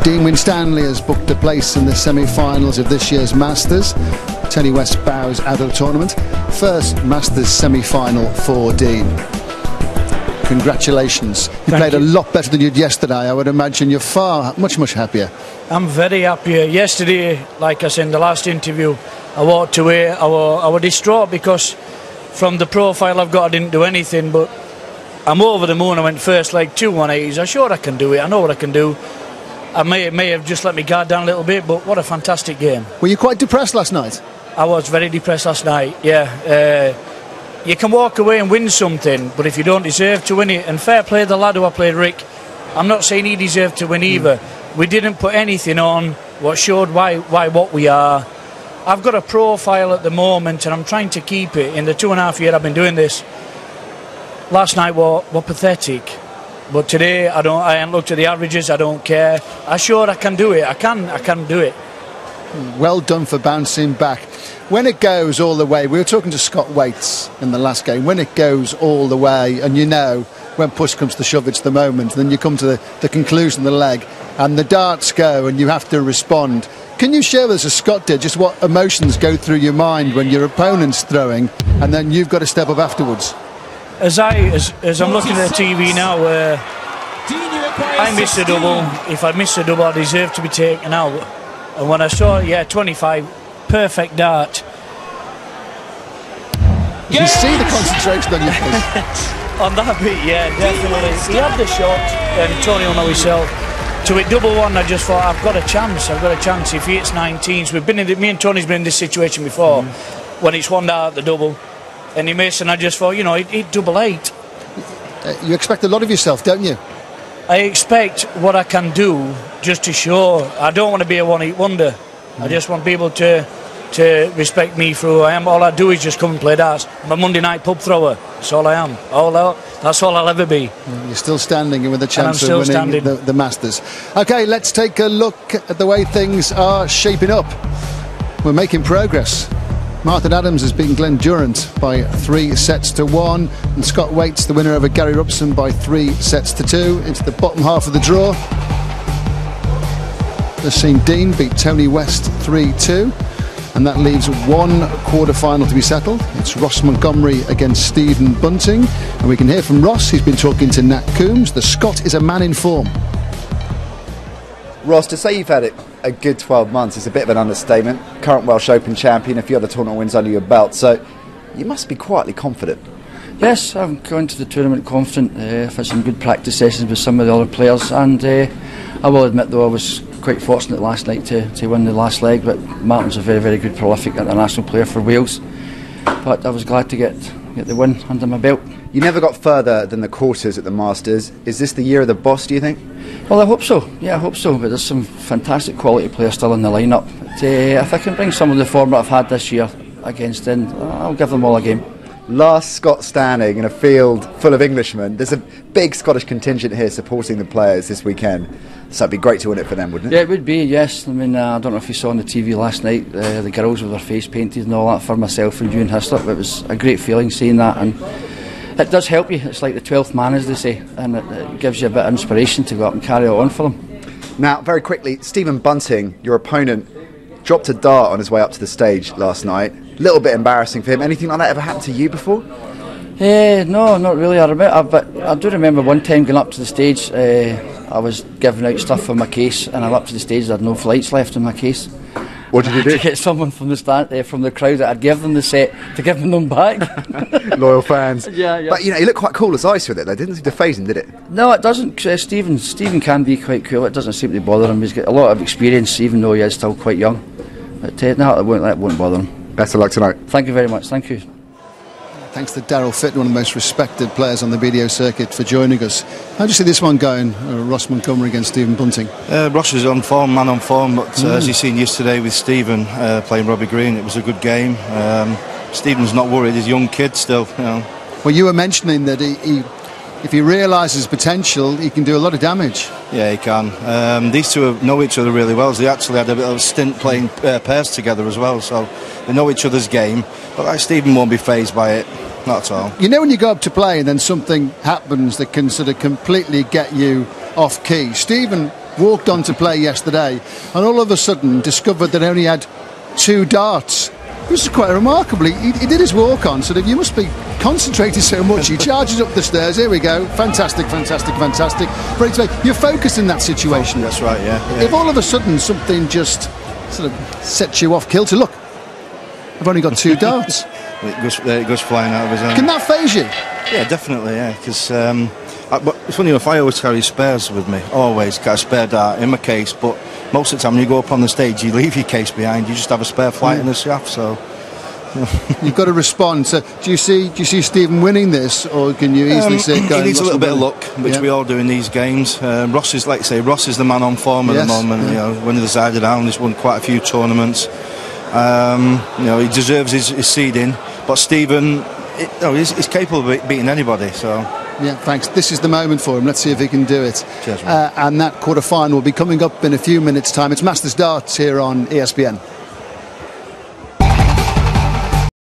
Dean Winstanley has booked a place in the semi-finals of this year's Masters. Tony West bows out of the tournament. First Masters semi-final for Dean. Congratulations. You played a lot better than you did yesterday. I would imagine you're much happier. I'm very happy. Yesterday, like I said in the last interview, I walked away. I was distraught because from the profile I've got, I didn't do anything, but I'm over the moon. I went first leg 2 180s. I'm sure I can do it. I know what I can do. I may have just let me guard down a little bit, but what a fantastic game. Were you quite depressed last night? I was very depressed last night, yeah. You can walk away and win something, but if you don't deserve to win it, and fair play the lad who I played, Rick, I'm not saying he deserved to win either. We didn't put anything on what showed why what we are. I've got a profile at the moment and I'm trying to keep it. In the 2.5 years I've been doing this, last night were pathetic. But today I ain't looked at the averages. I don't care. I'm sure I can do it. I can do it. Well done for bouncing back. When it goes all the way, we were talking to Scott Waits in the last game. When it goes all the way, and you know when push comes to shove, it's the moment. And then you come to the conclusion of the leg, and the darts go, and you have to respond. Can you share with us, as Scott did, just what emotions go through your mind when your opponent's throwing, and then you've got to step up afterwards? As I'm looking at the TV now, I missed a double. If I missed a double, I deserve to be taken out. And when I saw, 25, perfect dart. You can see the concentration on your face. On that bit, yeah, definitely. He had the shot, and Tony will know himself. To hit double one, I just thought, I've got a chance. If he hits 19s, me and Tony's been in this situation before, when it's one dart at the double. And he missed, and I just thought, he'd double 8. You expect a lot of yourself, don't you? I expect what I can do just to show. I don't want to be a one-hit wonder. I just want people to respect me for who I am. All I do is just come and play darts. I'm a Monday night pub thrower. That's all I am. That's all I'll ever be. You're still standing with a chance of winning the Masters. OK, let's take a look at the way things are shaping up. We're making progress. Martin Adams has beaten Glenn Durrant by 3-1, and Scott Waits, the winner over Gary Robson, by 3-2 into the bottom half of the draw. Just seen Dean beat Tony West 3-2, and that leaves one quarter-final to be settled. It's Ross Montgomery against Stephen Bunting, and we can hear from Ross. He's been talking to Nat Coombs. The Scot is a man in form. Ross, to say you've had a good 12 months is a bit of an understatement. Current Welsh Open champion, a few other tournament wins under your belt, so you must be quietly confident. Yes, I'm going to the tournament confident. I've had some good practice sessions with some of the other players, and I will admit though I was quite fortunate last night to win the last leg, but Martin's a very good prolific international player for Wales, but I was glad to get the win under my belt. You never got further than the quarters at the Masters. Is this the year of the boss, do you think? Well, I hope so. Yeah, I hope so. But there's some fantastic quality players still in the lineup. But, if I can bring some of the form that I've had this year against them, I'll give them all a game. Last Scot standing in a field full of Englishmen. There's a big Scottish contingent here supporting the players this weekend. So it'd be great to win it for them, wouldn't it? Yeah, it would be, yes. I mean, I don't know if you saw on the TV last night, the girls with their face painted and all that for myself and Ewan Hislop. It was a great feeling seeing that, and it does help you. It's like the 12th man, as they say, and it gives you a bit of inspiration to go up and carry it on for them. Now, very quickly, Stephen Bunting, your opponent, dropped a dart on his way up to the stage last night. A little bit embarrassing for him. Anything like that ever happened to you before? No, not really. But I do remember one time going up to the stage. I was giving out stuff for my case, and I went up to the stage. I had no flights left in my case. What did you do? To get someone from the crowd that I'd give them the set to give them back. Loyal fans. Yeah. But he looked quite cool as ice with it, though. Didn't seem to phase him, did it? No, it doesn't. Stephen can be quite cool. It doesn't seem to bother him. He's got a lot of experience, even though he is still quite young. But no, it won't bother him. Best of luck tonight. Thank you very much. Thank you. Thanks to Darryl Fitton, one of the most respected players on the video circuit, for joining us. How do you see this one going, Ross Montgomery against Stephen Bunting? Ross is on form, man on form, but as you've seen yesterday with Stephen playing Robbie Green, it was a good game. Stephen's not worried, he's a young kid still. Well, you were mentioning that if he realises potential, he can do a lot of damage. Yeah, he can. These two know each other really well. They actually had a bit of a stint playing pairs together as well, so they know each other's game. But Stephen won't be fazed by it. Not at all. You know when you go up to play and then something happens that can sort of completely get you off key. Stephen walked on to play yesterday, and all of a sudden discovered that he only had 2 darts. This is quite remarkable. He did his walk on, so you must be concentrating so much. He charges up the stairs. Here we go. Fantastic, fantastic, fantastic. Ready to play. You're focused in that situation. That's right, yeah. If all of a sudden something just sort of sets you off kilter, look, I've only got 2 darts. It goes flying out of his hand. Can that faze you? Yeah, definitely, yeah. Because funny enough, I always carry spares with me. Always got a spare dart in my case, but most of the time when you go up on the stage, you leave your case behind. You just have a spare flight in the shaft. So you've got to respond. So do you see Stephen winning this, or can you easily see it going? He needs a little bit of luck, which we all do in these games. Ross is, like I say, Ross is the man on form at the moment. You know, winning the side down, he's won quite a few tournaments. You know, he deserves his seeding, but Stephen, he's capable of beating anybody. So. Yeah, thanks. This is the moment for him. Let's see if he can do it. Cheers, man. And that quarter-final will be coming up in a few minutes' time. It's Masters Darts here on ESPN.